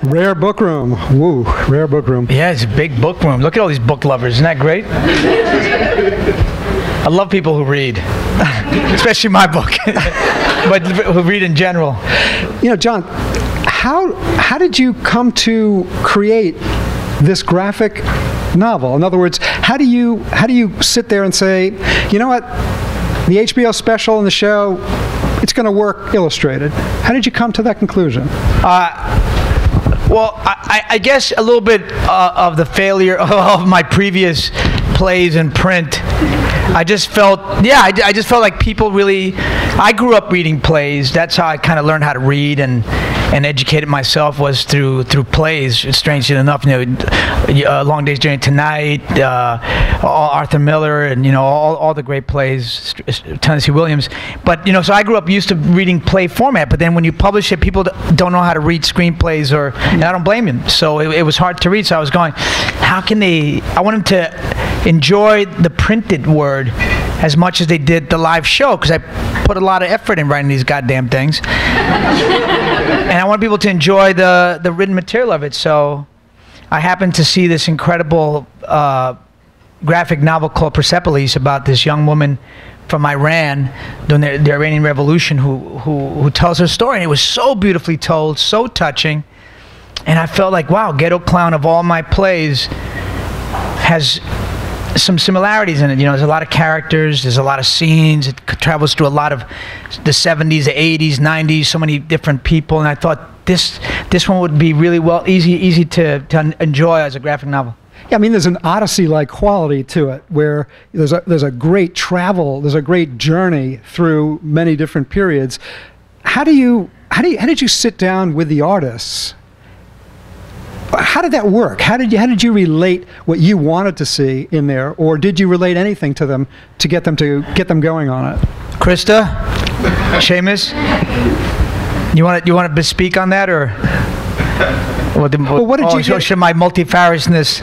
Rare book room. Woo, rare book room. Yeah, it's a big book room. Look at all these book lovers. Isn't that great? I love people who read, especially my book, but who read in general. You know, John, how did you come to create this graphic novel? In other words, how do you sit there and say, you know what, the HBO special and the show, it's going to work illustrated? How did you come to that conclusion? Well, I guess a little bit of the failure of my previous plays in print. I just felt, I just felt like people really, I grew up reading plays. That's how I kind of learned how to read and educated myself, was through plays. Strangely enough, you know, Long Day's Journey to Night, Arthur Miller, and you know, all the great plays, Tennessee Williams. But you know, so I grew up used to reading play format. But then when you publish it, people don't know how to read screenplays, and I don't blame them. So it was hard to read. So I was going, how can they? I want them to enjoy the printed word as much as they did the live show, because I put a lot of effort in writing these goddamn things. And I want people to enjoy the written material of it. So I happened to see this incredible graphic novel called Persepolis about this young woman from Iran during the Iranian Revolution who tells her story. And it was so beautifully told, so touching. And I felt like, wow, Ghetto Klown, of all my plays, has some similarities in it. You know, there's a lot of characters, there's a lot of scenes, it travels through a lot of the 70s, the 80s, 90s, so many different people, and I thought this one would be really easy to enjoy as a graphic novel. Yeah, I mean, there's an Odyssey-like quality to it, where there's a great travel, there's a great journey through many different periods. How did you sit down with the artists? How did that work? How did you relate what you wanted to see in there, or did you relate anything to them to get them going on it? Krista, Seamus, you want to speak on that, or? Well, what did you show my multifariousness?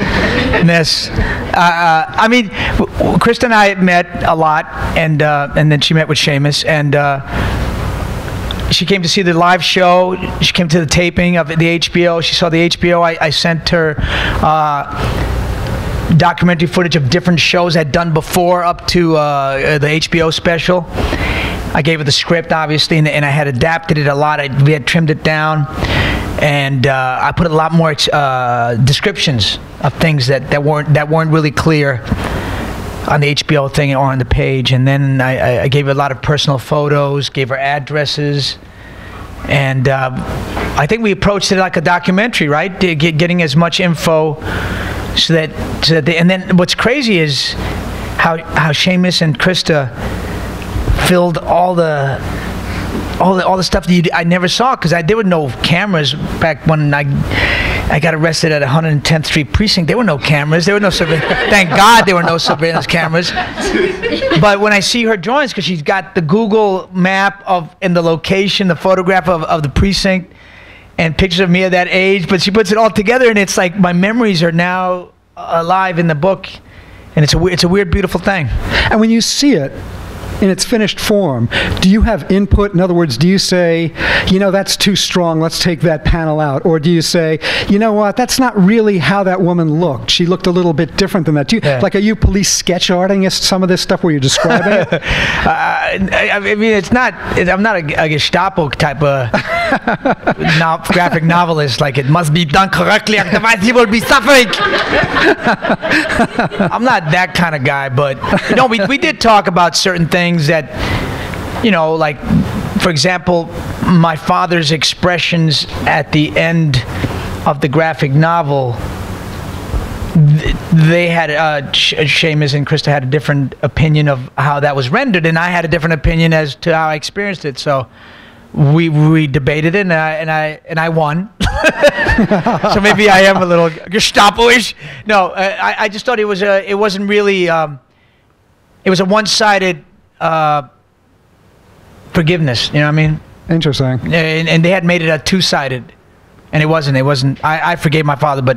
I mean, Krista and I met a lot, and then she met with Seamus, and she came to see the live show. She came to the taping of the HBO. She saw the HBO. I sent her documentary footage of different shows I'd done before up to the HBO special. I gave her the script, obviously, and I had adapted it a lot. We had trimmed it down, and I put a lot more descriptions of things that weren't really clear on the HBO thing or on the page. And then I gave her a lot of personal photos, gave her addresses, and I think we approached it like a documentary, right? Getting as much info so that they, and then what's crazy is how Seamus and Krista filled all the stuff that I never saw, because there were no cameras back when I got arrested at 110th Street Precinct. There were no cameras. There were no surveillance. Thank God there were no surveillance cameras. But when I see her drawings, because she's got the Google map and the location, the photograph of the precinct, and pictures of me at that age, but she puts it all together, and it's like my memories are now alive in the book, and it's a weird, beautiful thing. And when you see it in its finished form, do you have input? In other words, do you say, you know, that's too strong, let's take that panel out? Or do you say, you know what, that's not really how that woman looked. She looked a little bit different than that. Like, are you police sketch arting some of this stuff where you're describing it? I mean, I'm not a Gestapo type of graphic novelist, like it must be done correctly, otherwise he will be suffering. I'm not that kind of guy, but you know, we did talk about certain things that, you know, like, for example, my father's expressions at the end of the graphic novel, they had, Seamus and Krista had a different opinion of how that was rendered, and I had a different opinion as to how I experienced it. So we debated it, and I won. So maybe I am a little Gestapo-ish. No, I just thought it wasn't really, it was a one-sided forgiveness, you know what I mean? Interesting. And they had made it a two-sided, and it wasn't. I forgave my father, but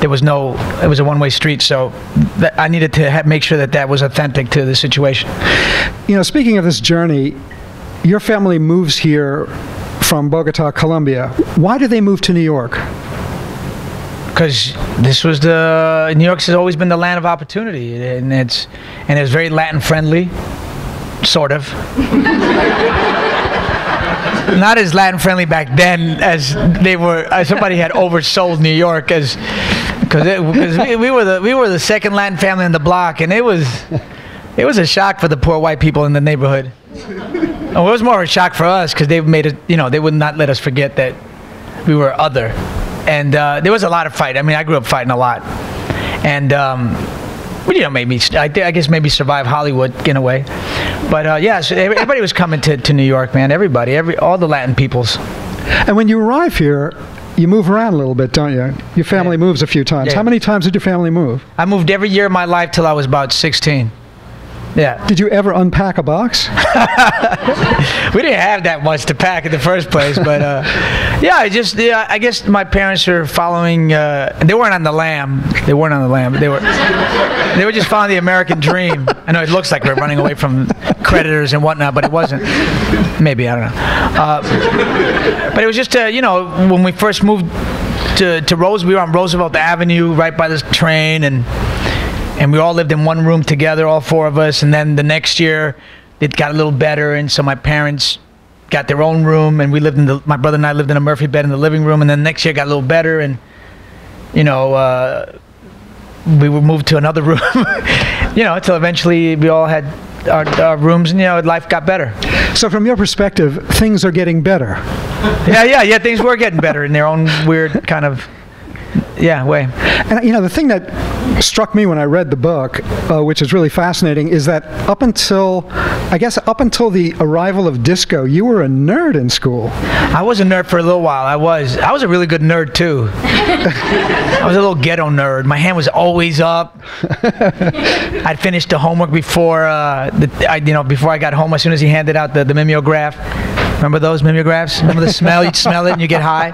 it was a one-way street, so I needed to make sure that was authentic to the situation. You know, speaking of this journey, your family moves here from Bogota, Colombia. Why did they move to New York? because this was New York has always been the land of opportunity, and it was very Latin friendly, sort of. Not as Latin friendly back then as they were. Somebody had oversold New York because we were the second Latin family on the block, and it was a shock for the poor white people in the neighborhood. Oh, it was more of a shock for us because they made it. They would not let us forget that we were other, and there was a lot of fight. I mean, I grew up fighting a lot, and made me. I guess maybe survive Hollywood in a way. But yeah, so everybody was coming to New York, man. All the Latin peoples. And when you arrive here, you move around a little bit, don't you? Your family moves a few times. Yeah. How many times did your family move? I moved every year of my life till I was about 16. Yeah. Did you ever unpack a box? We didn't have that much to pack in the first place, but I guess my parents were following. They weren't on the lamb. They weren't on the lamb. They were just following the American dream. I know it looks like we're running away from creditors and whatnot, but it wasn't. Maybe, I don't know. But it was just when we first moved to Rose, we were on Roosevelt Avenue, right by the train, and we all lived in one room together, all four of us. And then the next year, it got a little better, and so my parents got their own room, and my brother and I lived in a Murphy bed in the living room. And then next year it got a little better, and we would move to another room, until eventually we all had our rooms, and life got better. So from your perspective, things are getting better. Yeah, things were getting better in their own weird kind of way. And the thing that struck me when I read the book, which is really fascinating, is that up until the arrival of disco, you were a nerd in school. I was a nerd for a little while. I was a really good nerd too. I was a little ghetto nerd. My hand was always up. I'd finished the homework before before I got home. As soon as he handed out the mimeograph. Remember those mimeographs? Remember the smell? You'd smell it and you get high.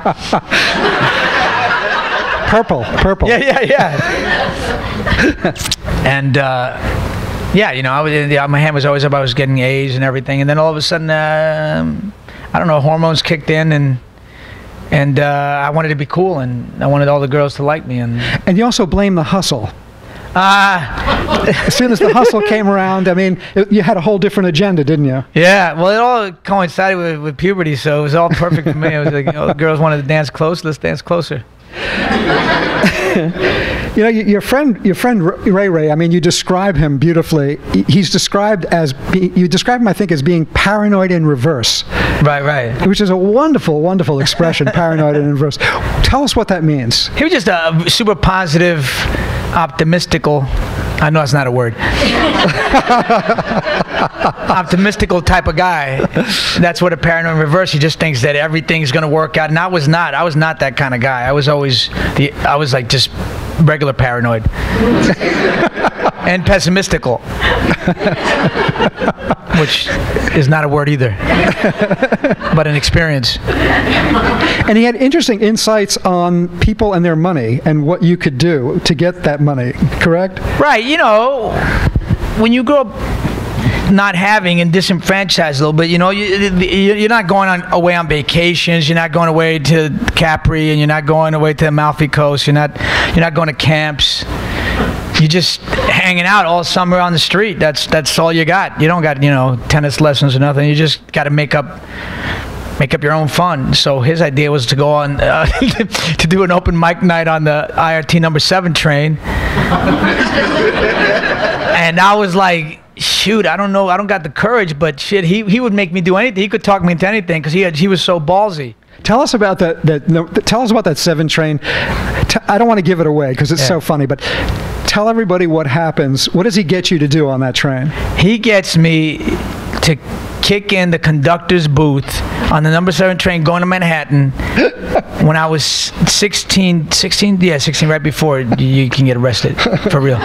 Purple. Yeah. And my hand was always up. I was getting A's and everything, and then all of a sudden, I don't know, hormones kicked in, and I wanted to be cool, and I wanted all the girls to like me, and you also blame the hustle. As soon as the hustle came around, you had a whole different agenda, didn't you? Yeah, well, it all coincided with puberty, so it was all perfect for me. It was like, the girls wanted to dance close, let's dance closer. Your friend Ray, you describe him beautifully. He's described you describe him, I think, as being paranoid in reverse. Right. Which is a wonderful, wonderful expression, paranoid in reverse. Tell us what that means. He was just a super positive, optimistical. I know it's not a word. Optimistical type of guy. That's what a paranoid in reverse. He just thinks that everything's going to work out. And I was not that kind of guy. I was like just regular paranoid. And pessimistical. Which is not a word either. But an experience. And he had interesting insights on people and their money and what you could do to get that money, correct? Right. When you grow up not having and disenfranchised a little bit, you're not going away on vacations, you're not going away to Capri, and you're not going away to Amalfi Coast, you're not going to camps. You're just hanging out all summer on the street. That's all you got. You don't got tennis lessons or nothing. You just got to make up your own fun. So his idea was to go on to do an open mic night on the IRT number 7 train. And I was like, shoot, I don't know, I don't got the courage, but shit, he would make me do anything. He could talk me into anything because he was so ballsy. Tell us about tell us about that 7 train. I don't want to give it away because it's so funny, but tell everybody what happens. What does he get you to do on that train? He gets me to kick in the conductor's booth on the number 7 train going to Manhattan when I was 16, right before you can get arrested, for real.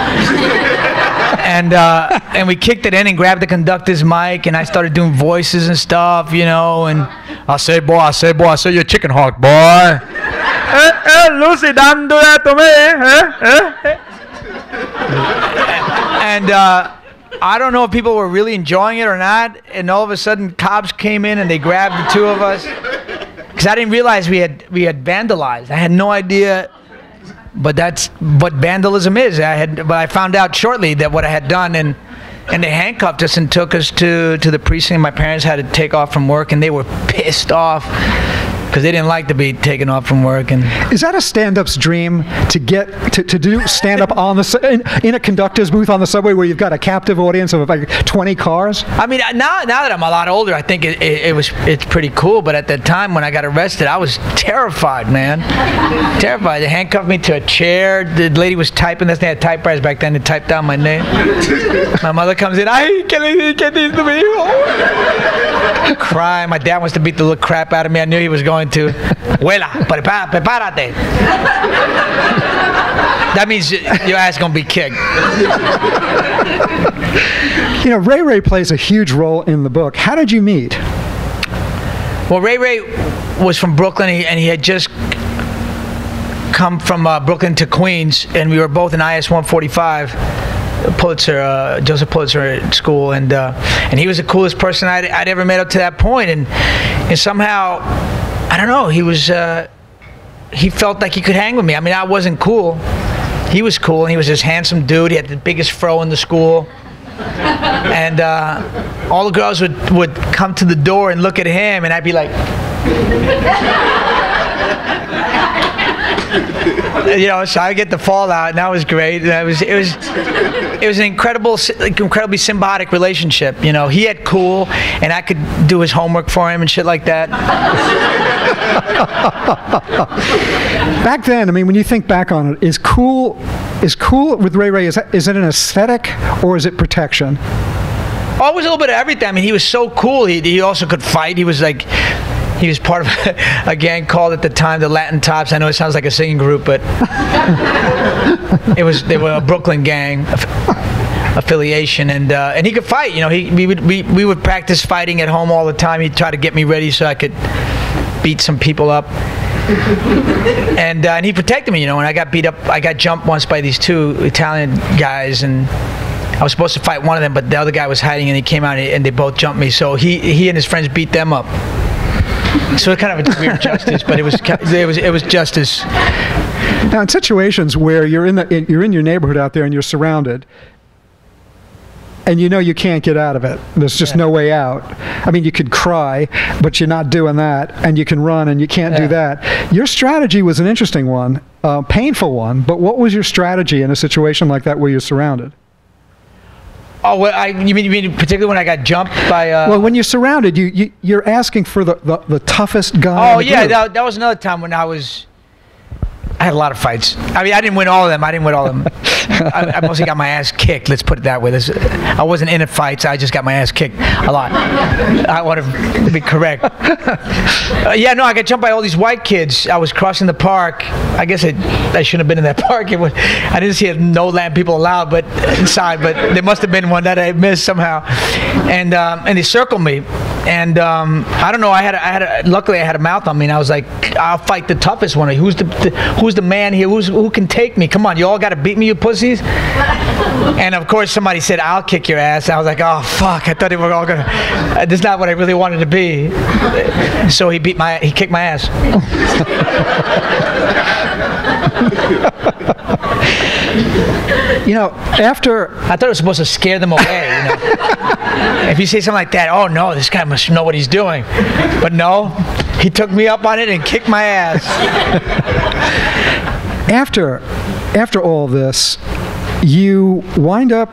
And we kicked it in and grabbed the conductor's mic, and I started doing voices and stuff, and I say, you're chicken hawk, boy. Lucy, don't do that to me. And I don't know if people were really enjoying it or not, and all of a sudden cops came in and they grabbed the 2 of us because I didn't realize we had vandalized. I had no idea but that's what vandalism is. But I found out shortly that what I had done, and they handcuffed us and took us to the precinct. My parents had to take off from work, and they were pissed off because they didn't like to be taken off from work. And is that a stand-up's dream, to get to do stand-up on in a conductor's booth on the subway where you've got a captive audience of like 20 cars? I mean, now that I'm a lot older, I think it's pretty cool. But at that time when I got arrested, I was terrified, man. Terrified. They handcuffed me to a chair. The lady was typing this. They had typewriters back then to type down my name. My mother comes in. Ay, ¿qué dice mi hijo? Crying. My dad wants to beat the little crap out of me. I knew he was going to. Abuela, prepárate. That means your ass gonna be kicked. You know, Ray Ray plays a huge role in the book. How did you meet? Well, Ray Ray was from Brooklyn, and he had just come from Brooklyn to Queens, and we were both in IS 145, Joseph Pulitzer school, and he was the coolest person I'd ever met up to that point, and somehow, I don't know, he felt like he could hang with me. I mean, I wasn't cool. He was cool, and he was this handsome dude. He had the biggest fro in the school. And all the girls would come to the door and look at him, and I'd be like, you know, so I get the fallout, and that was great. And it was an incredibly symbiotic relationship. You know, he had cool, and I could do his homework for him and shit like that. Back then, I mean, when you think back on it, is cool with Ray Ray? Is it an aesthetic or is it protection? Oh, it was a little bit of everything. I mean, he was so cool. He also could fight. He was part of a gang called at the time the Latin Tops. I know it sounds like a singing group, but they were a Brooklyn gang affiliation, and he could fight. You know, we would practice fighting at home all the time. He'd try to get me ready so I could beat some people up. And he protected me, you know. When I got beat up, I got jumped once by these two Italian guys, and I was supposed to fight one of them, but the other guy was hiding, and he came out, and they both jumped me. So he and his friends beat them up. So it kind of a weird justice, but it was justice. Now, in situations where you're in your neighborhood out there and you're surrounded, and you know you can't get out of it. There's just no way out. I mean, you could cry, but you're not doing that. And you can run, and you can't do that. Your strategy was an interesting one, painful one. But what was your strategy in a situation like that where you're surrounded? Oh, well, you mean particularly when I got jumped by? Well, when you're surrounded, you're asking for the toughest guy. Oh yeah, that was another time when I had a lot of fights. I mean, I didn't win all of them. I mostly got my ass kicked. Let's put it that way. I wasn't in fights. I just got my ass kicked a lot. I want to be correct. I got jumped by all these white kids. I was crossing the park. I guess I shouldn't have been in that park. I didn't see no land people allowed, but inside. But there must have been one that I missed somehow. And they circled me. And I don't know. Luckily, I had a mouth on me, and I was like, "I'll fight the toughest one. Who's the man here? Who can take me? Come on, you all got to beat me, you pussies." And of course, somebody said, "I'll kick your ass." I was like, "Oh fuck! I thought they were all gonna." This is not what I really wanted to be. So he kicked my ass. You know, after I thought it was supposed to scare them away. You know? If you say something like that, oh no, this guy must know what he's doing. But no, he took me up on it and kicked my ass. After all this, you wind up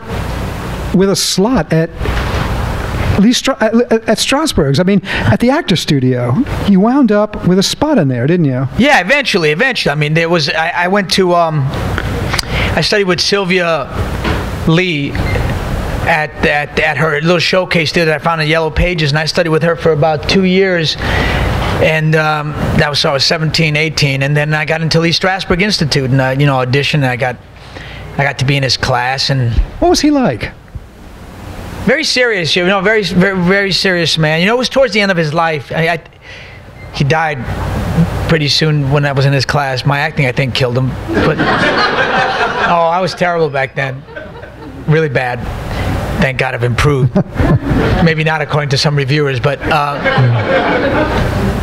with a slot at Strasberg's. I mean, at the Actor Studio, you wound up with a spot in there, didn't you? Yeah, eventually. I mean, I went to I studied with Sylvia Lee at her little showcase there that I found in Yellow Pages, and I studied with her for about 2 years. And I was 17, 18, and then I got into Lee Strasberg Institute, and auditioned, and I got to be in his class. And what was he like? Very serious, very, very, very serious man. It was towards the end of his life. He died pretty soon when I was in his class. My acting, I think, killed him. But I was terrible back then, really bad. thank God I've improved. Maybe not according to some reviewers, but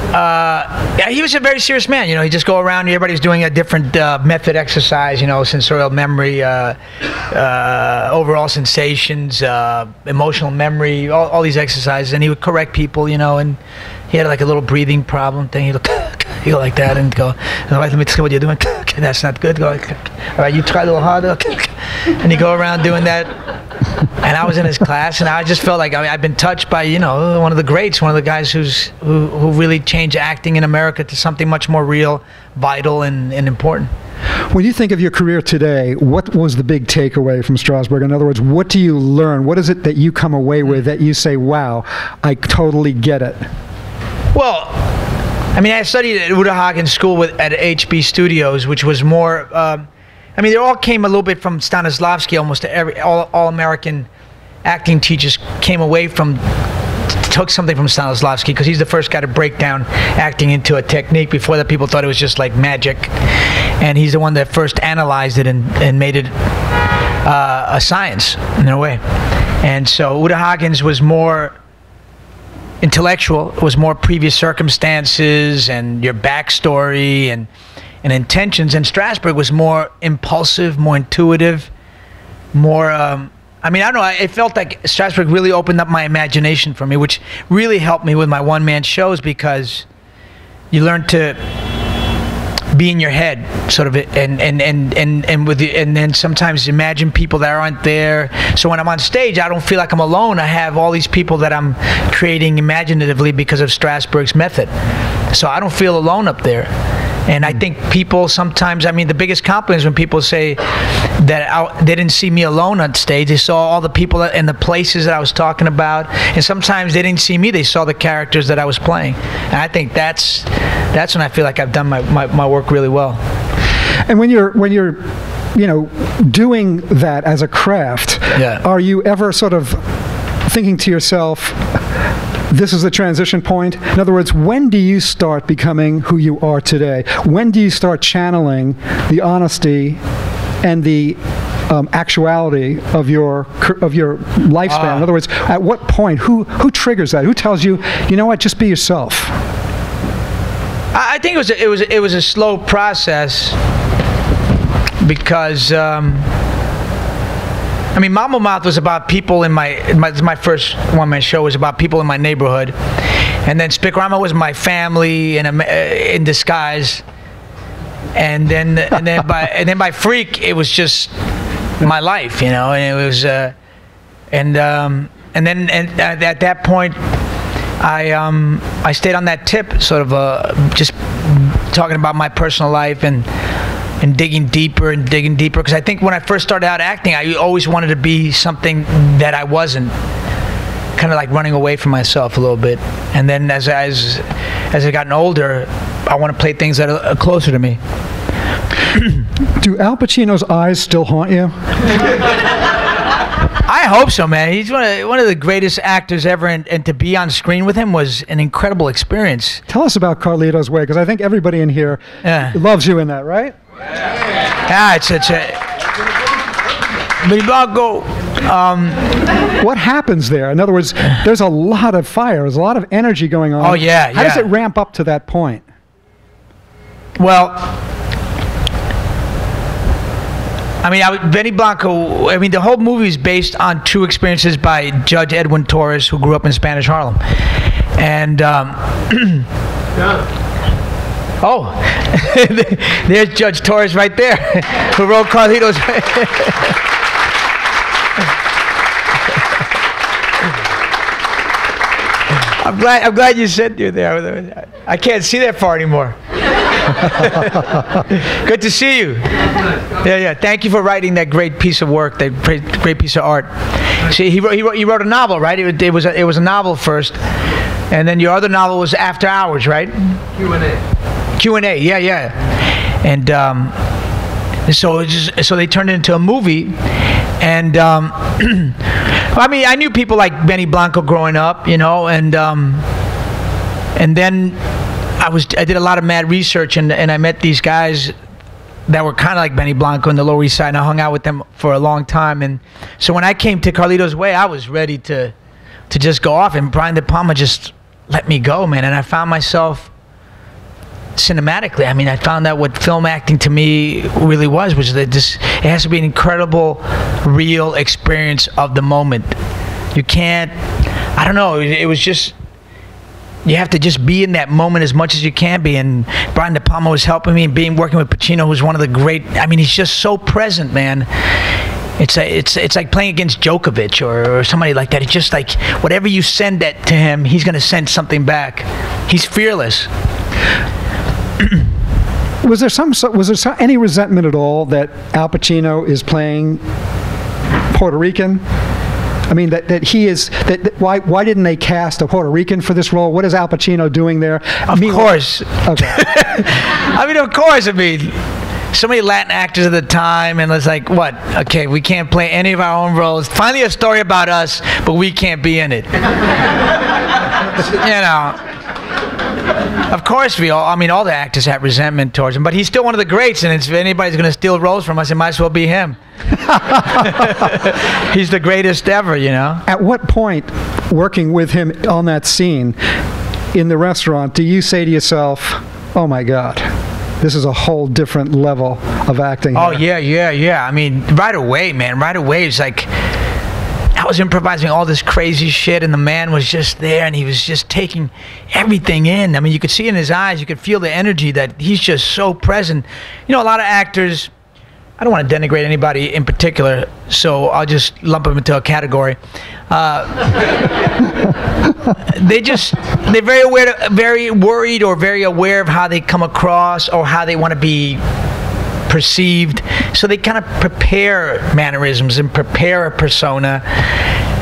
yeah, he was a very serious man. You know, he just go around. Everybody's doing a different method exercise. You know, sensorial memory, overall sensations, emotional memory, all these exercises, and he would correct people. You know, and he had like a little breathing problem thing. He'd go like that and go, all right, let me see what you're doing. That's not good. Go, all right, you try a little harder. And he'd go around doing that. And I was in his class, and I just felt like I've been touched by, you know, one of the greats, one of the guys who really changed acting in America to something much more real, vital, and important. When you think of your career today, what was the big takeaway from Strasberg? In other words, what do you learn? What is it that you come away with that you say, wow, I totally get it? Well, I mean, I studied at Uta Hagen School at HB Studios, which was more... I mean, they all came a little bit from Stanislavski. Almost all American acting teachers took something from Stanislavski, because he's the first guy to break down acting into a technique. Before that, people thought it was just like magic, and he's the one that first analyzed it and made it a science in a way. And so Uta Hagen's was more intellectual. It was more previous circumstances and your backstory and intentions, and Strasberg was more impulsive, more intuitive, more I mean, I don't know, it felt like Strasberg really opened up my imagination for me, which really helped me with my one-man shows, because you learn to be in your head, sort of, and then sometimes imagine people that aren't there. So when I'm on stage, I don't feel like I'm alone. I have all these people that I'm creating imaginatively because of Strasberg's method. So I don't feel alone up there. And I think people sometimes, I mean, the biggest compliment is when people say that they didn't see me alone on stage. They saw all the people and the places that I was talking about. And sometimes they didn't see me. They saw the characters that I was playing. And I think that's when I feel like I've done my work really well. And when you're you know, doing that as a craft, yeah, are you ever sort of thinking to yourself, this is the transition point? In other words, when do you start becoming who you are today? When do you start channeling the honesty and the actuality of your lifespan? In other words, at what point, who triggers that? Who tells you, you know what, just be yourself? I think it was a slow process, because I mean, Mama Mouth was about people in my first one-man show was about people in my neighborhood, and then Spikrama was my family in disguise, and then by Freak it was just my life, you know, and it was and then at that point I stayed on that tip, sort of just talking about my personal life and digging deeper, because I think when I first started out acting, I always wanted to be something that I wasn't, kind of like running away from myself a little bit. And then as I've gotten older, I want to play things that are closer to me. Do Al Pacino's eyes still haunt you? I hope so, man. He's one of the greatest actors ever, and to be on screen with him was an incredible experience. Tell us about Carlito's Way, because I think everybody in here loves you in that, right? Yeah, it's what happens there? In other words, there's a lot of fire, there's a lot of energy going on. Oh yeah. How does it ramp up to that point? Well, I mean, Benny Blanco, I mean, the whole movie is based on true experiences by Judge Edwin Torres, who grew up in Spanish Harlem. And, oh, there's Judge Torres right there, who wrote Carlito's. I'm glad you said you're there. I can't see that far anymore. Good to see you. Yeah. Thank you for writing that great piece of work, that great piece of art. See, he wrote a novel, right? It was a novel first, and then your other novel was After Hours, right? Q&A. Yeah. And so they turned it into a movie, and I mean, I knew people like Benny Blanco growing up, you know, and then I did a lot of mad research, and I met these guys that were kind of like Benny Blanco in the Lower East Side, and I hung out with them for a long time. And so when I came to Carlito's Way, I was ready to just go off, and Brian De Palma just let me go, man. And I found myself cinematically. I mean, I found out what film acting to me really was that it has to be an incredible, real experience of the moment. You can't, I don't know, it was just, you have to just be in that moment as much as you can be. And Brian De Palma was helping me, and working with Pacino, who's one of the great, I mean, he's just so present, man. It's like playing against Djokovic or somebody like that. It's just like whatever you send that to him, he's going to send something back. He's fearless. Was there any resentment at all that Al Pacino is playing Puerto Rican? I mean, that he is. Why didn't they cast a Puerto Rican for this role? What is Al Pacino doing there? Of course. Okay. I mean, of course. I mean, so many Latin actors at the time, and it's like, what? Okay, we can't play any of our own roles. Finally, a story about us, but we can't be in it. You know. Of course, all the actors have resentment towards him, but he's still one of the greats, and if anybody's going to steal roles from us, it might as well be him. He's the greatest ever, you know. At what point, working with him on that scene in the restaurant, do you say to yourself, oh my God, this is a whole different level of acting here? Oh, yeah. I mean, right away, man. Right away, it's like, I was improvising all this crazy shit, and the man was just there, and he was just taking everything in. I mean, you could see in his eyes, you could feel the energy that he's just so present. You know, a lot of actors, I don't want to denigrate anybody in particular, so I'll just lump them into a category. They're very worried or very aware of how they come across or how they want to be perceived, so they kind of prepare mannerisms and prepare a persona,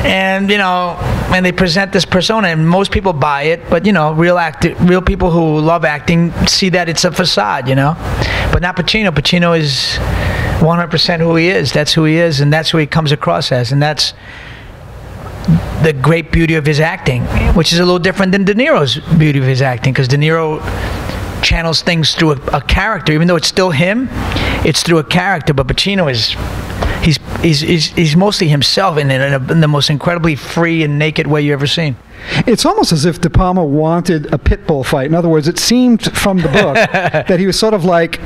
and and they present this persona, and most people buy it, but real people who love acting see that it's a facade, but not Pacino. Pacino is 100% who he is. That's who he is, and that's who he comes across as, and that's the great beauty of his acting, which is a little different than De Niro's beauty of his acting, because De Niro channels things through a character, even though it's still him, it's through a character. But Pacino he's mostly himself in the most incredibly free and naked way you ever seen. It's almost as if De Palma wanted a pit bull fight. In other words, it seemed from the book that he was sort of like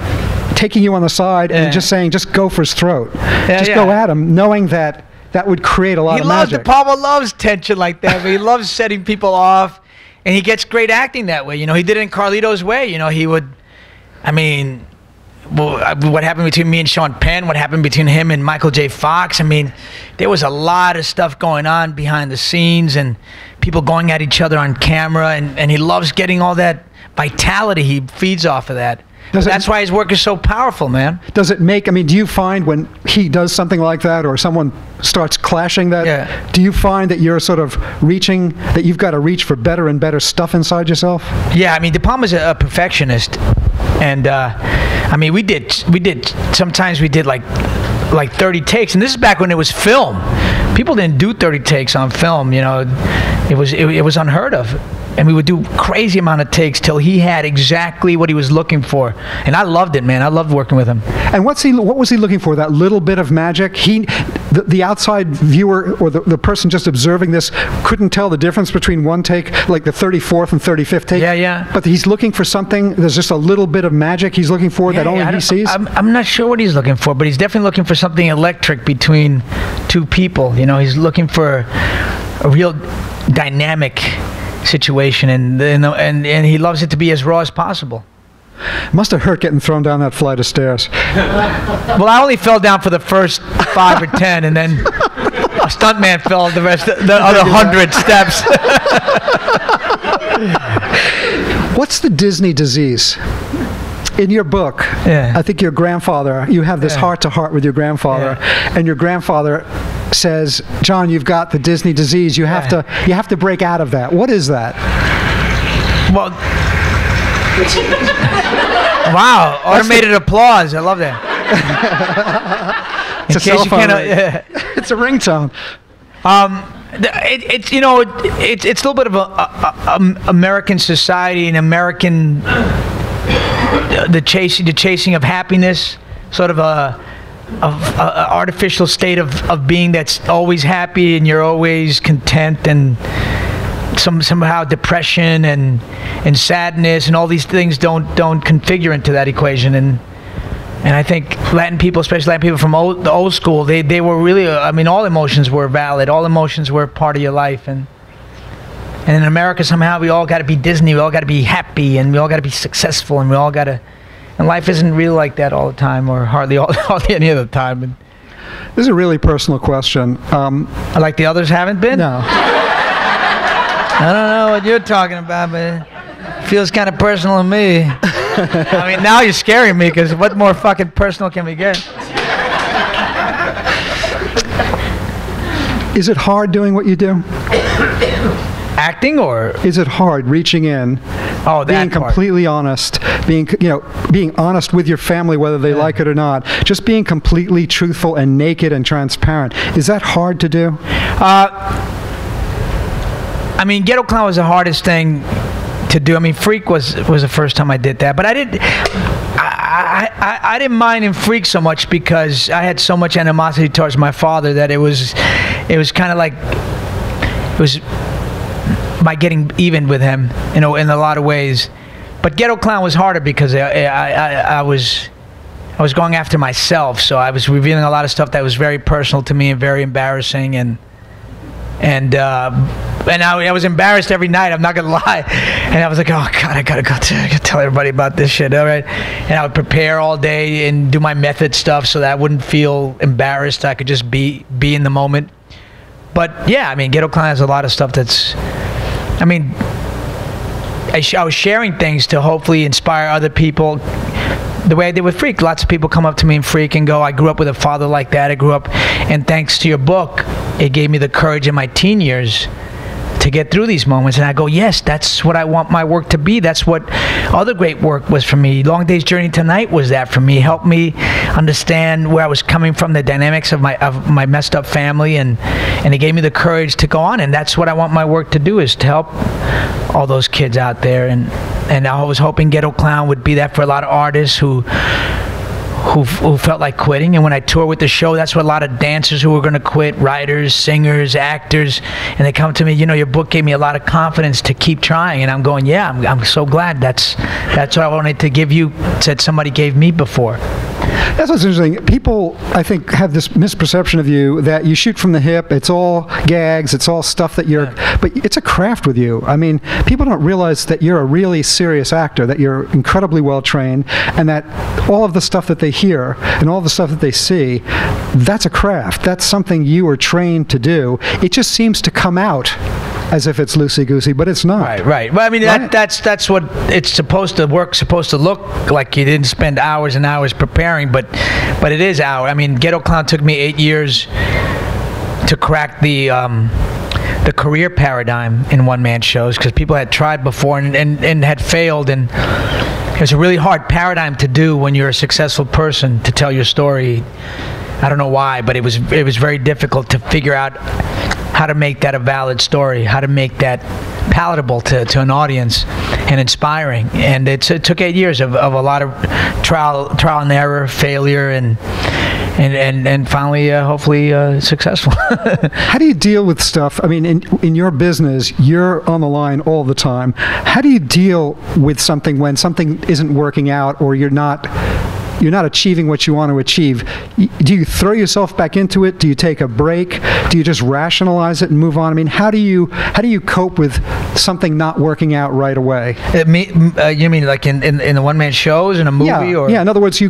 taking you on the side and just saying, just go for his throat, go at him, knowing that would create a lot of magic. De Palma loves tension like that. He loves setting people off. And he gets great acting that way. He did it in Carlito's Way. He would, what happened between me and Sean Penn, what happened between him and Michael J. Fox. There was a lot of stuff going on behind the scenes and people going at each other on camera. And he loves getting all that vitality. He feeds off of that. That's why his work is so powerful, man. Does it make, do you find when he does something like that or someone starts clashing that, do you find that you're sort of that you've got to reach for better and better stuff inside yourself? Yeah, De Palma's a perfectionist. And, sometimes we did like 30 takes. And this is back when it was film. People didn't do 30 takes on film, It was unheard of. And we would do crazy amount of takes till he had exactly what he was looking for. And I loved it, man. I loved working with him. And what was he looking for? That little bit of magic? The outside viewer or the person just observing this couldn't tell the difference between one take, like the 34th and 35th take? Yeah. But he's looking for something, there's just a little bit of magic he's looking for that only he sees? I'm not sure what he's looking for, but he's definitely looking for something electric between two people. He's looking for a real dynamic situation, and he loves it to be as raw as possible. Must have hurt getting thrown down that flight of stairs. Well, I only fell down for the first 5 or 10, and then a stuntman fell the other 100 steps. What's the Disney disease? In your book, I think your grandfather, you have this heart-to-heart with your grandfather, and your grandfather says, John, you've got the Disney disease. You have to break out of that. What is that? Well, wow, automated applause. I love that. It's a cell phone. It's a ringtone. It's a little bit of a American society and American the chasing of happiness. sort of a artificial state of being that's always happy and you're always content, and somehow depression and sadness and all these things don't configure into that equation. And I think Latin people, especially Latin people from the old school, they were really, I mean, all emotions were valid. All emotions were part of your life. And in America, somehow we all got to be Disney. We all got to be happy, and we all got to be successful, and we all got to. And life isn't really like that all the time, or hardly any other time. And this is a really personal question. Like the others haven't been? No. I don't know what you're talking about, but it feels kind of personal to me. I mean, now you're scaring me, because what more fucking personal can we get? Is it hard doing what you do? Acting, or is it hard reaching in? Oh, that being completely honest, being honest with your family, whether they like it or not, just being completely truthful and naked and transparent. Is that hard to do? I mean, Ghetto Klown was the hardest thing to do. I mean, Freak was the first time I did that, but I didn't mind in Freak so much because I had so much animosity towards my father that it was kind of like it was by getting even with him, in a lot of ways. But Ghetto Klown was harder because I was going after myself, so I was revealing a lot of stuff that was very personal to me and very embarrassing, and I was embarrassed every night, I'm not gonna lie. And I was like, oh God, I gotta tell everybody about this shit, all right? And I would prepare all day and do my method stuff so that I wouldn't feel embarrassed. I could just be in the moment. But yeah, I mean, Ghetto Klown has a lot of stuff that's, I mean, I was sharing things to hopefully inspire other people. The way I did with Freak, lots of people come up to me in Freak and go, I grew up with a father like that. I grew up, and thanks to your book, it gave me the courage in my teen years to get through these moments. And I go, yes, that's what I want my work to be. That's what other great work was for me. Long Day's Journey to Night was that for me. Helped me understand where I was coming from, the dynamics of my messed up family, and it gave me the courage to go on. And that's what I want my work to do, is to help all those kids out there. And I was hoping Ghetto Klown would be that for a lot of artists who felt like quitting. And when I tour with the show, that's what a lot of dancers who were going to quit, writers, singers, actors, and they come to me, your book gave me a lot of confidence to keep trying. And I'm going, yeah, I'm so glad. That's what I wanted to give you, that somebody gave me before. That's what's interesting. People, I think, have this misperception of you that you shoot from the hip. It's all gags. It's all stuff that you're... Yeah. But it's a craft with you. I mean, people don't realize that you're a really serious actor, that you're incredibly well trained, and that all of the stuff that they hear and all the stuff that they see, that's a craft. That's something you are trained to do. It just seems to come out as if it's loosey-goosey, but it's not. Right. Well, I mean, right? That's what it's supposed to look like. You didn't spend hours and hours preparing, but it is hours. I mean, Ghetto Klown took me 8 years to crack the career paradigm in one-man shows, because people had tried before and had failed, and it was a really hard paradigm to do when you're a successful person, to tell your story. I don't know why, but it was very difficult to figure out how to make that a valid story, how to make that palatable to an audience and inspiring. And it took 8 years of a lot of trial and error, failure, and finally, hopefully, successful. How do you deal with stuff? I mean, in your business, you're on the line all the time. How do you deal with something when something isn't working out, or you're not achieving what you want to achieve? Do you throw yourself back into it? Do you take a break? Do you just rationalize it and move on? I mean, how do you cope with something not working out right away? You mean like in the one-man shows, in a movie? Yeah. Or? Yeah, in other words, you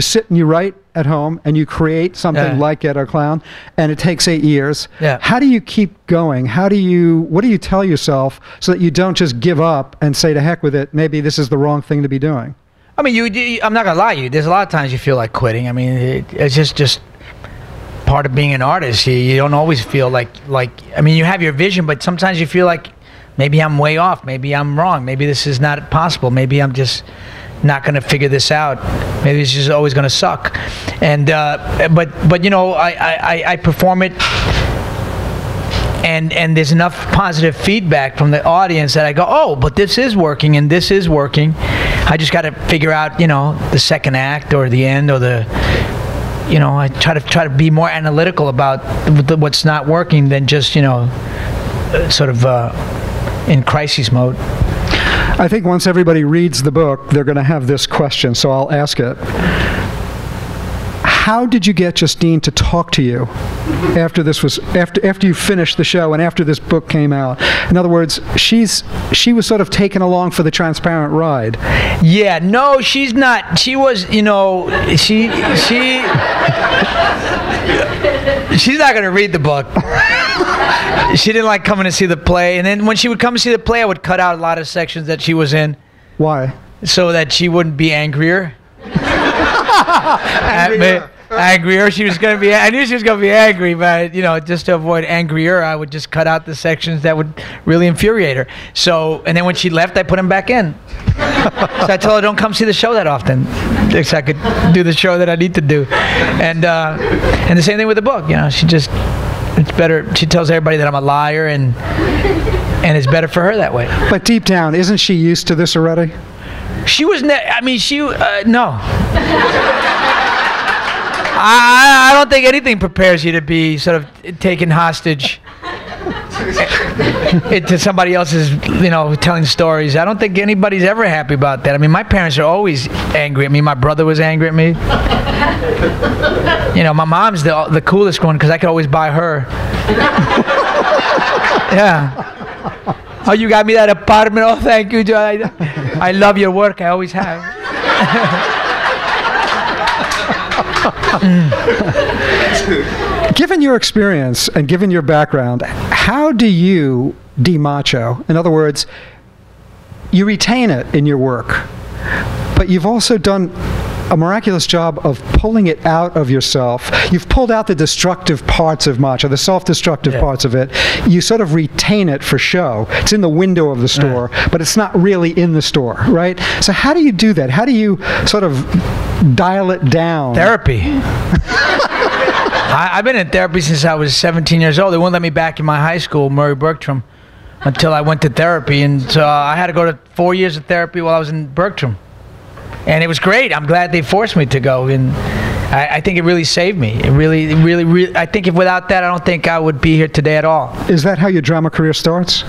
sit and you write at home and you create something like Ghetto Klown, and it takes 8 years. Yeah. How do you keep going? What do you tell yourself so that you don't just give up and say to heck with it, maybe this is the wrong thing to be doing? I mean, I'm not gonna lie to you. There's a lot of times you feel like quitting. I mean, it's just part of being an artist. You don't always feel like. I mean, you have your vision, but sometimes you feel like maybe I'm way off. Maybe I'm wrong. Maybe this is not possible. Maybe I'm just not gonna figure this out. Maybe it's just always gonna suck. And but I perform it and there's enough positive feedback from the audience that I go, oh, but this is working and this is working. I just got to figure out, you know, the second act or the end or the, you know, I try to be more analytical about what's not working than just, you know, sort of in crisis mode. I think once everybody reads the book, they're going to have this question, so I'll ask it. How did you get Justine to talk to you after you finished the show and after this book came out? In other words, she was sort of taken along for the transparent ride. Yeah, no, she's not. She was, you know, she's not going to read the book. She didn't like coming to see the play, and then when she would come to see the play, I would cut out a lot of sections that she was in. Why? So that she wouldn't be angrier. Angrier. She was going to be. I knew she was going to be angry, but you know, just to avoid angrier, I would just cut out the sections that would really infuriate her. So, and then when she left, I put them back in. So I told her, don't come see the show that often, so I could do the show that I need to do. And the same thing with the book. You know, it's better. She tells everybody that I'm a liar, and it's better for her that way. But deep down, isn't she used to this already? She was. No. I don't think anything prepares you to be sort of taken hostage into somebody else's, you know, telling stories. I don't think anybody's ever happy about that. I mean, my parents are always angry at me. My brother was angry at me. You know, my mom's the coolest one because I could always buy her. Yeah. Oh, you got me that apartment. Oh, thank you, Joe. I love your work. I always have. Given your experience and given your background, how do you de-macho? In other words, you retain it in your work, but you've also done a miraculous job of pulling it out of yourself. You've pulled out the destructive parts of macho, the self-destructive parts of it. You sort of retain it for show. It's in the window of the store, but it's not really in the store, right? So how do you do that? How do you sort of dial it down? Therapy. I've been in therapy since I was 17 years old. They wouldn't let me back in my high school, Murray Bergtram, until I went to therapy. And so I had to go to 4 years of therapy while I was in Bergtram. And it was great. I'm glad they forced me to go. And I think it really saved me. It really, I think if without that, I don't think I would be here today at all. Is that how your drama career starts?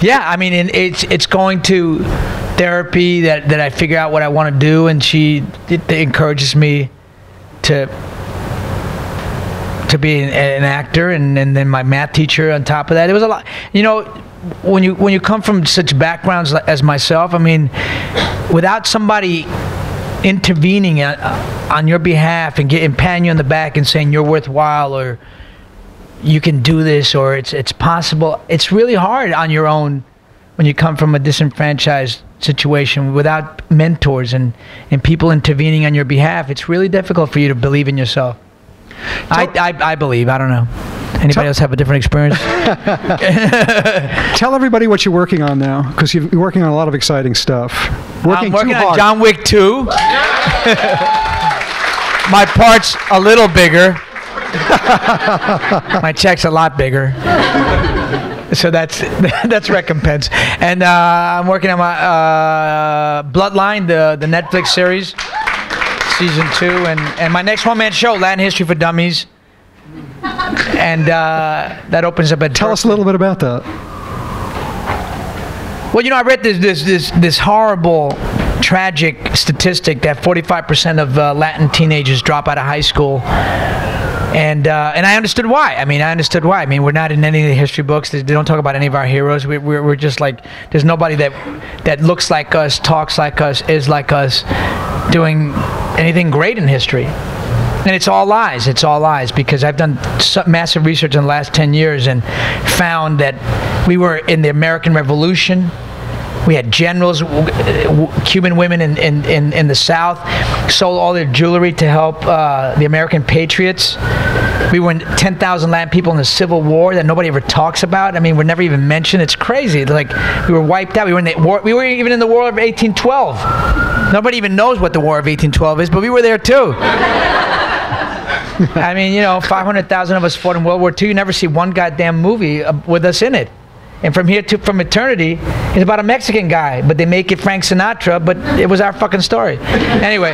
Yeah, I mean, it's going to therapy that I figure out what I want to do, and it encourages me to be an actor, and then my math teacher on top of that. It was a lot. You know, when you come from such backgrounds as myself, I mean, without somebody intervening on your behalf and patting you on the back and saying you're worthwhile or you can do this or it's possible, it's really hard on your own when you come from a disenfranchised situation without mentors and people intervening on your behalf. It's really difficult for you to believe in yourself. I believe. I don't know. Anybody else have a different experience? Tell everybody what you're working on now, because you're working on a lot of exciting stuff. I'm working on John Wick 2. My part's a little bigger. My check's a lot bigger. So that's recompense. And I'm working on my Bloodline, the Netflix series, season 2, and my next one-man show, Latin History for Dummies. And that opens up at. Tell us a little bit about that. Well, you know, I read this horrible, tragic statistic that 45% of Latin teenagers drop out of high school, and I understood why. I mean, we're not in any of the history books. They don't talk about any of our heroes. We're just like, there's nobody that looks like us, talks like us, is like us, doing anything great in history. And it's all lies. It's all lies, because I've done massive research in the last 10 years and found that we were in the American Revolution. We had generals, Cuban women in the South, sold all their jewelry to help the American patriots. We were in 10,000 Latin people in the Civil War that nobody ever talks about. I mean, we're never even mentioned. It's crazy. Like, we were wiped out. We were in the war. We were even in the War of 1812. Nobody even knows what the War of 1812 is, but we were there too. I mean, 500,000 of us fought in World War II. You never see one goddamn movie with us in it. And From Eternity is about a Mexican guy, but they make it Frank Sinatra, but it was our fucking story. Anyway,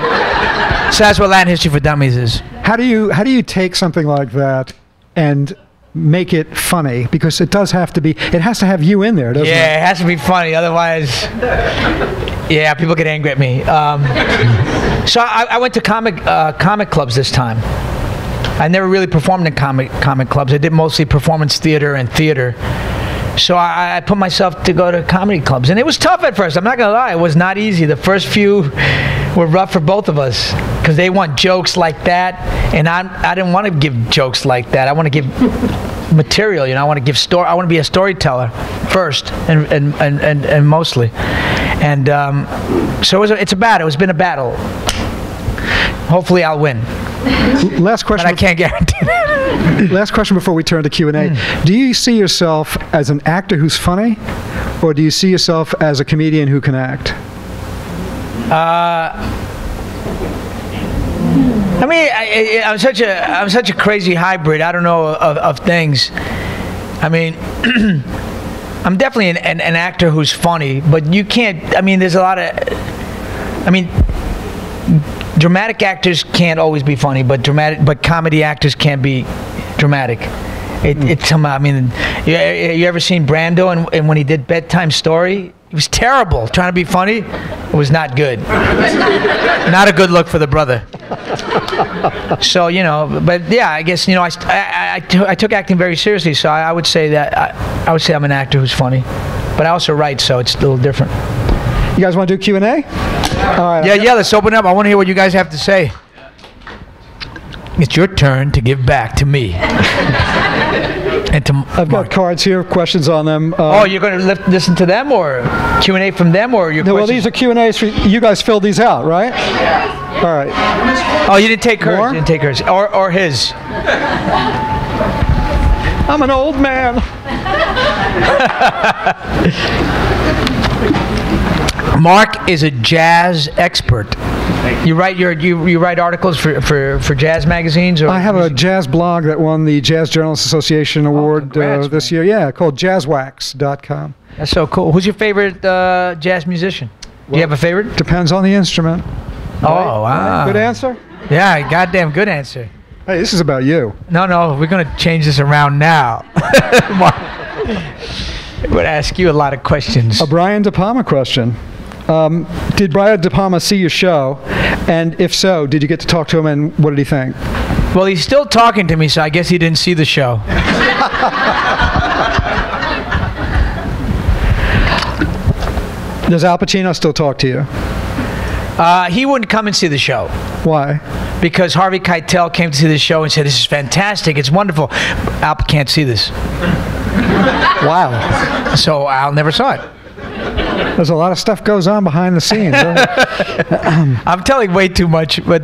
so that's what Latin History for Dummies is. How do you take something like that and make it funny? Because it has to have you in there, doesn't it? Yeah, it has to be funny, otherwise, yeah, people get angry at me. So I went to comic clubs this time. I never really performed in comic clubs. I did mostly performance theater and theater. So I put myself to go to comedy clubs, and it was tough at first. I'm not gonna lie, it was not easy. The first few were rough for both of us because they want jokes like that, and I didn't want to give jokes like that. I want to give material. I want to give story. I want to be a storyteller first, and mostly. And so it's a battle. It's been a battle. Hopefully, I'll win. Last question. But I can't guarantee that. Last question before we turn to Q&A. Do you see yourself as an actor who's funny, or do you see yourself as a comedian who can act? I mean, I'm such a crazy hybrid. I don't know of things. I mean, I'm definitely an actor who's funny, but you can't. I mean, there's a lot of. I mean, dramatic actors can't always be funny, but comedy actors can be dramatic. It's somehow. I mean, you ever seen Brando and when he did Bedtime Story? It was terrible. Trying to be funny, it was not good. Not a good look for the brother. So but yeah, I guess I took acting very seriously. So I would say that I would say I'm an actor who's funny, but I also write, so it's a little different. You guys want to do Q&A? All right. Yeah. Let's open up. I want to hear what you guys have to say. It's your turn to give back to me. I've got cards here, questions on them. You're going to listen to them, or Q&A from them, or your questions? Well, these are Q&As for you guys. Filled these out, right? Yeah. All right. Oh, you didn't take hers. More? You didn't take hers, or his. I'm an old man. Marc is a jazz expert. You write articles for jazz magazines? Or I have a jazz blog that won the Jazz Journalists Association Award this year. Yeah, called jazzwax.com. That's so cool. Who's your favorite jazz musician? Do you have a favorite? Depends on the instrument. Oh, wow. Good answer? Yeah, goddamn good answer. Hey, this is about you. No, we're going to change this around now. I'm going to ask you a lot of questions. A Brian De Palma question. Did Brian De Palma see your show? And if so, did you get to talk to him, and what did he think? Well, he's still talking to me, so I guess he didn't see the show. Does Al Pacino still talk to you? He wouldn't come and see the show. Why? Because Harvey Keitel came to see the show and said, "This is fantastic. It's wonderful." Al can't see this. Wow. So Al never saw it. There's a lot of stuff goes on behind the scenes. I'm telling way too much, but...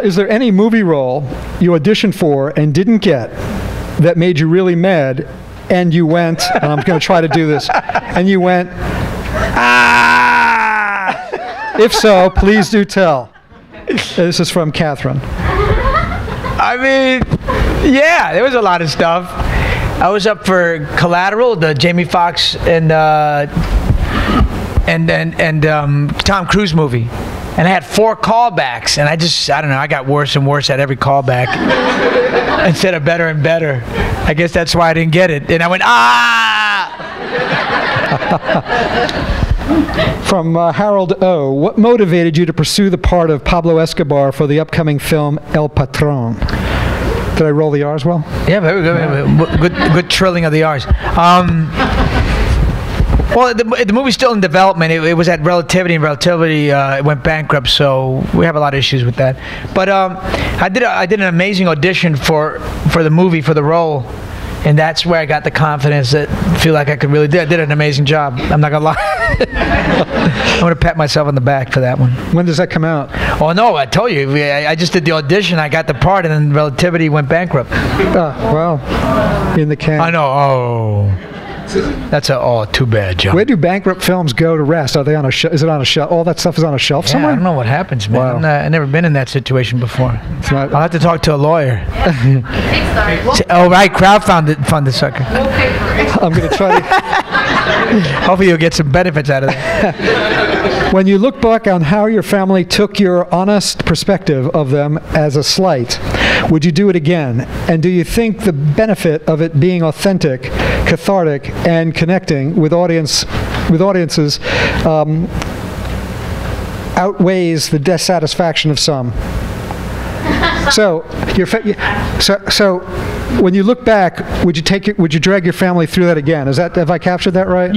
is there any movie role you auditioned for and didn't get that made you really mad, and you went, and I'm going to try to do this, and you went, ah! If so, please do tell. This is from Catherine. I mean, yeah, there was a lot of stuff. I was up for Collateral, the Jamie Foxx and Tom Cruise movie, and I had 4 callbacks, and I don't know, I got worse and worse at every callback instead of better and better. I guess that's why I didn't get it. And I went, ah! From Harold O. What motivated you to pursue the part of Pablo Escobar for the upcoming film El Patron? Did I roll the R's well? Yeah, very good. Good trilling of the R's. Well, the movie's still in development. It was at Relativity, and Relativity it went bankrupt, so we have a lot of issues with that. But I did an amazing audition for the movie, for the role, and that's where I got the confidence that I feel like I could really do. I did an amazing job. I'm not gonna lie. I'm gonna pat myself on the back for that one. When does that come out? Oh no, I told you. I just did the audition. I got the part, and then Relativity went bankrupt. Well, in the can. I know. Oh. That's too bad, John. Where do bankrupt films go to rest? Are they on a is it on a shelf? All that stuff is on a shelf somewhere? I don't know what happens, man. Wow. I've never been in that situation before. Not, I'll have to talk to a lawyer. Oh, right, fund the sucker. I'm going to try to... Hopefully you'll get some benefits out of that. When you look back on how your family took your honest perspective of them as a slight, would you do it again? And do you think the benefit of it being authentic, cathartic, and connecting with audiences outweighs the dissatisfaction of some? So, when you look back, would you drag your family through that again? Have I captured that right?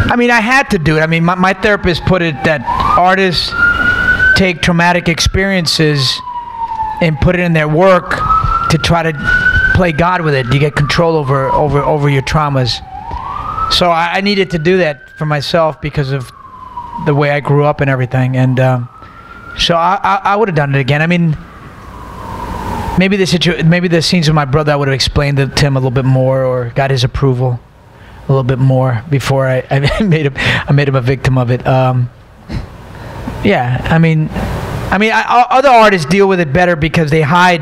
I mean, I had to do it. I mean, my therapist put it that artists take traumatic experiences and put it in their work to try to play God with it. You get control over your traumas. So I needed to do that for myself because of the way I grew up and everything. And so I would have done it again. I mean, maybe the scenes with my brother, I would have explained it to him a little bit more or got his approval a little bit more before I made him a victim of it. Yeah, I mean, other artists deal with it better because they hide.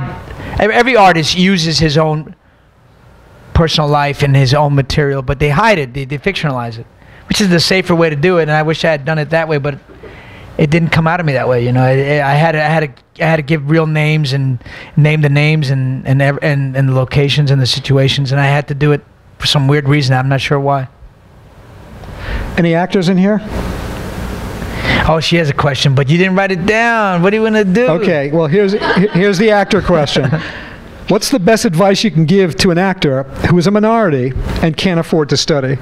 Every artist uses his own personal life and his own material, but they hide it. They fictionalize it, which is the safer way to do it. And I wish I had done it that way, but it didn't come out of me that way. You know, I had to give real names and name the names and the locations and the situations, and I had to do it for some weird reason. I'm not sure why. Any actors in here? Oh, she has a question, but you didn't write it down. What do you want to do? Okay, well, here's the actor question. What's the best advice you can give to an actor who is a minority and can't afford to study?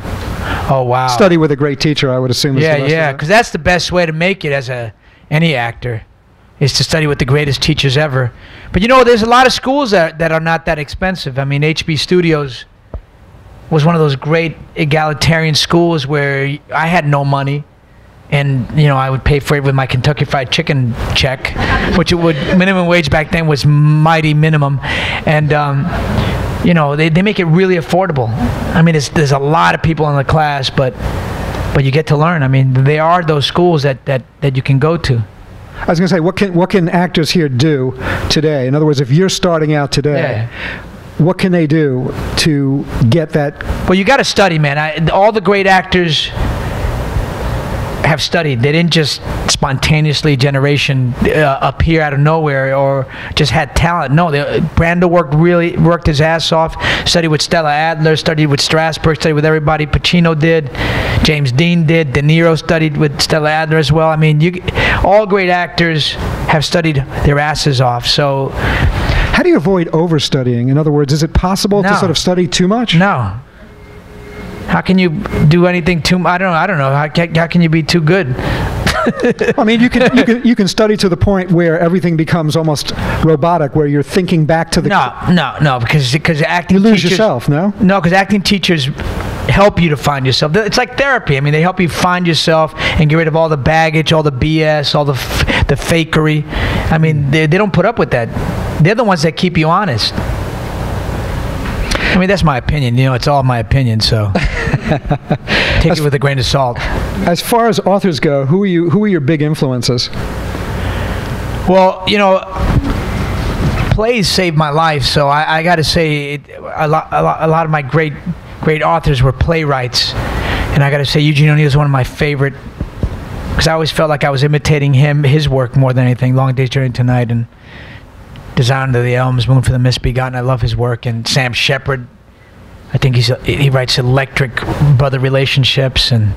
Oh, wow. Study with a great teacher, I would assume. Yeah, because that's the best way to make it as any actor, is to study with the greatest teachers ever. But you know, there's a lot of schools that are not that expensive. I mean, HB Studios was one of those great egalitarian schools where I had no money, and you know, I would pay for it with my Kentucky Fried Chicken check, which minimum wage back then was mighty minimum, and you know, they make it really affordable. I mean, there's a lot of people in the class, but you get to learn. I mean, there are those schools that you can go to. I was going to say, what can actors here do today? In other words, if you're starting out today, what can they do to get that? Well, you got to study, man. All the great actors have studied. They didn't just spontaneously appear out of nowhere or just had talent. No, Brando worked his ass off. Studied with Stella Adler, studied with Strasberg, studied with everybody. Pacino did, James Dean did, De Niro studied with Stella Adler as well. I mean, all great actors have studied their asses off. So, how do you avoid overstudying? In other words, is it possible to sort of study too much? No. How can you do anything too? I don't know. How can you be too good? I mean, you can study to the point where everything becomes almost robotic, where you're thinking back to the. No, because acting. You lose yourself. No, because acting teachers help you to find yourself. It's like therapy. I mean, they help you find yourself and get rid of all the baggage, all the BS, all the fakery. I mean, they don't put up with that. They're the ones that keep you honest. I mean, that's my opinion. You know, it's all my opinion, so take it with a grain of salt. As far as authors go, who are your big influences? Well, you know, plays saved my life, so I got to say a lot of my great authors were playwrights, and I got to say Eugene O'Neill is one of my favorite, because I always felt like I was imitating his work more than anything. Long Day's Journey to Night and Design Under the Elms, Moon for the Misbegotten. I love his work. And Sam Shepard, I think he writes electric brother relationships, and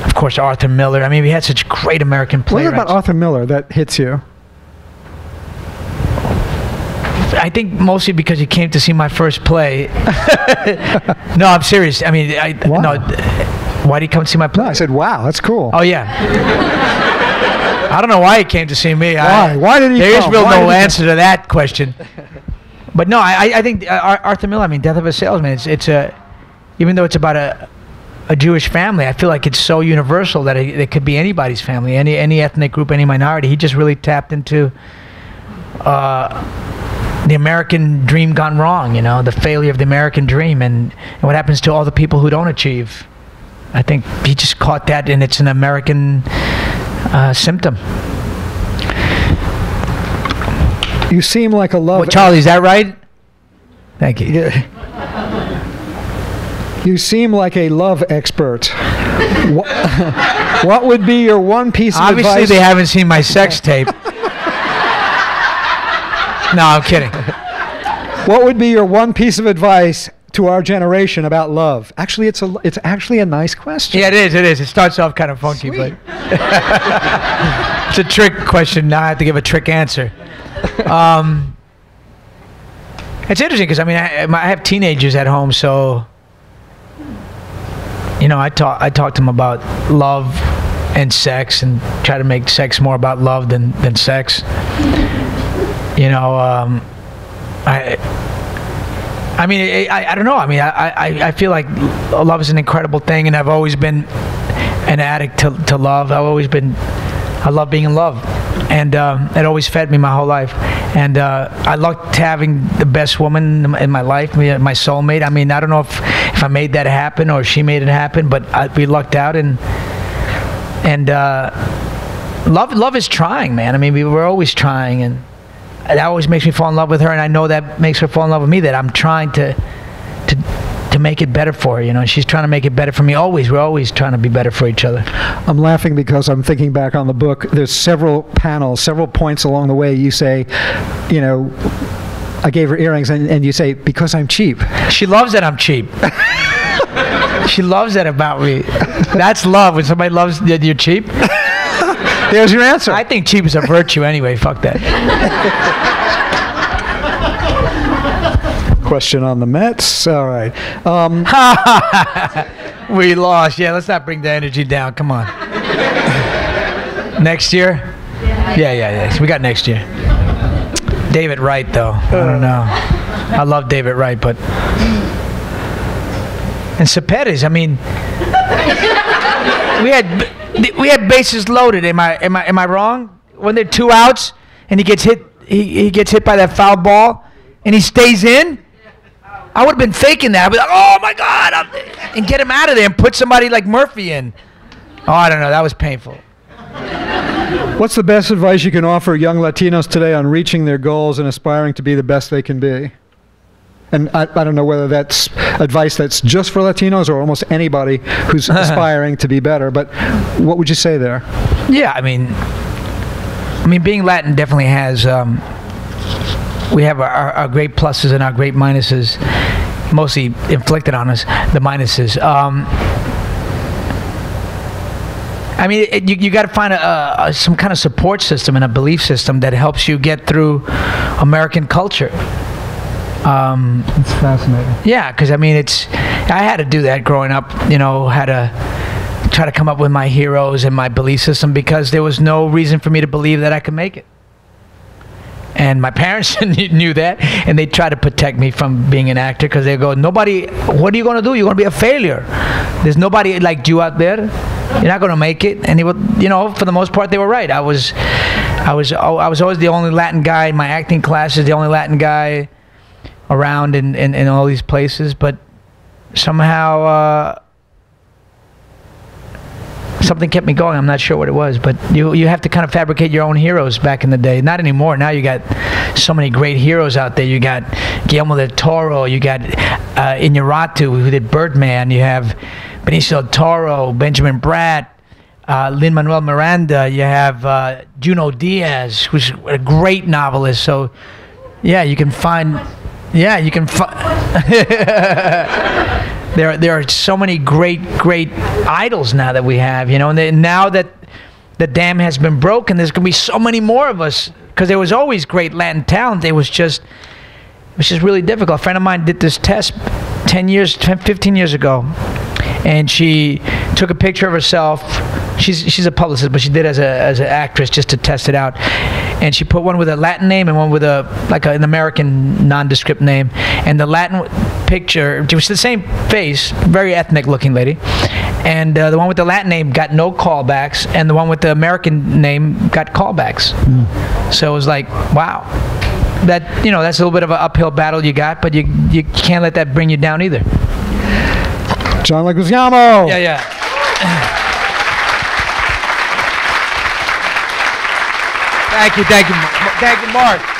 of course Arthur Miller. I mean, we had such great American playwrights. What about Arthur Miller that hits you? I think mostly because he came to see my first play. No, I'm serious. I mean, wow. No. Why did he come to see my play? No, I said, wow, that's cool. Oh yeah. I don't know why he came to see me. Why? Why did he come? There is no answer to that question. But no, I think Arthur Miller, I mean, Death of a Salesman, it's even though it's about a Jewish family, I feel like it's so universal that it could be anybody's family, any ethnic group, any minority. He just really tapped into, I don't know, I don't know how to explain it, but it's a, even though it's about a Jewish family, I feel like it's so universal that it could be anybody's family, any ethnic group, any minority. He just really tapped into, I don't know how to explain it, but it's a, even though it's about a Jewish family, any ethnic group, any minority. He just really tapped into the American dream gone wrong, you know, the failure of the American dream, and what happens to all the people who don't achieve. I think he just caught that, and it's an American symptom. You seem like a love... Well, Charlie, is that right? Thank you. Yeah. You seem like a love expert. What would be your one piece of advice? Obviously, they haven't seen my sex tape. No, I'm kidding. What would be your one piece of advice to our generation about love? Actually, it's actually a nice question. Yeah, it is. It is. It starts off kind of funky, Sweet. but it's a trick question. Now I have to give a trick answer. It's interesting because I mean I have teenagers at home, so you know I talk to them about love and sex, and try to make sex more about love than sex. You know, I don't know. I mean, I feel like love is an incredible thing, and I've always been an addict to love. I love being in love, and it always fed me my whole life. And I loved having the best woman in my life, my soulmate. I mean, I don't know if I made that happen or she made it happen, but we lucked out. And love is trying, man. I mean, we were always trying, and that always makes me fall in love with her, and I know that makes her fall in love with me, that I'm trying to make it better for her, you know, and she's trying to make it better for me. Always, we're always trying to be better for each other. I'm laughing because I'm thinking back on the book. There's several panels, several points along the way. You say, you know, I gave her earrings, and you say, because I'm cheap. She loves that I'm cheap. She loves that about me. That's love, when somebody loves that you're cheap. There's your answer. I think cheap is a virtue anyway. Fuck that. Question on the Mets. All right. We lost. Yeah, let's not bring the energy down. Come on. Next year? Yeah. We got next year. David Wright, though. I don't know. I love David Wright, but... And Cepedes, I mean... We had bases loaded. Am I wrong? When there are 2 outs and he gets hit by that foul ball and he stays in, I would have been faking that. I'd be like, oh my God, and get him out of there and put somebody like Murphy in. Oh, I don't know. That was painful. What's the best advice you can offer young Latinos today on reaching their goals and aspiring to be the best they can be? And I don't know whether that's advice that's just for Latinos or almost anybody who's aspiring to be better, but what would you say there? Yeah, I mean, being Latin definitely has, we have our great pluses and our great minuses, mostly inflicted on us, the minuses. I mean, you got to find some kind of support system and a belief system that helps you get through American culture. It's fascinating. Yeah, because I mean, I had to do that growing up. You know, had to try to come up with my heroes and my belief system because there was no reason for me to believe that I could make it. And my parents knew that, and they tried to protect me from being an actor because they go, "Nobody, what are you going to do? You're going to be a failure. There's nobody like you out there. You're not going to make it." And you know, for the most part, they were right. I was always the only Latin guy in my acting classes, the only Latin guy around in all these places, but somehow something kept me going. I'm not sure what it was, but you have to kind of fabricate your own heroes back in the day. Not anymore. Now you got so many great heroes out there. You got Guillermo del Toro, you got Iñárritu, who did Birdman, you have Benicio del Toro, Benjamin Bratt, Lin-Manuel Miranda, you have Junot Diaz, who's a great novelist. So yeah, you can find there are so many great idols now that we have, you know, and now that the dam has been broken, there's going to be so many more of us, because there was always great Latin talent. It was just really difficult. A friend of mine did this test 15 years ago, and she took a picture of herself. She's a publicist, but she did as an actress just to test it out. And she put one with a Latin name and one with an American nondescript name. And the Latin picture, it was the same face, very ethnic looking lady. And the one with the Latin name got no callbacks, and the one with the American name got callbacks. So it was like, wow. that, you know, that's a little bit of an uphill battle you got, but you can't let that bring you down either. John Leguizamo. Yeah. Thank you, Mark.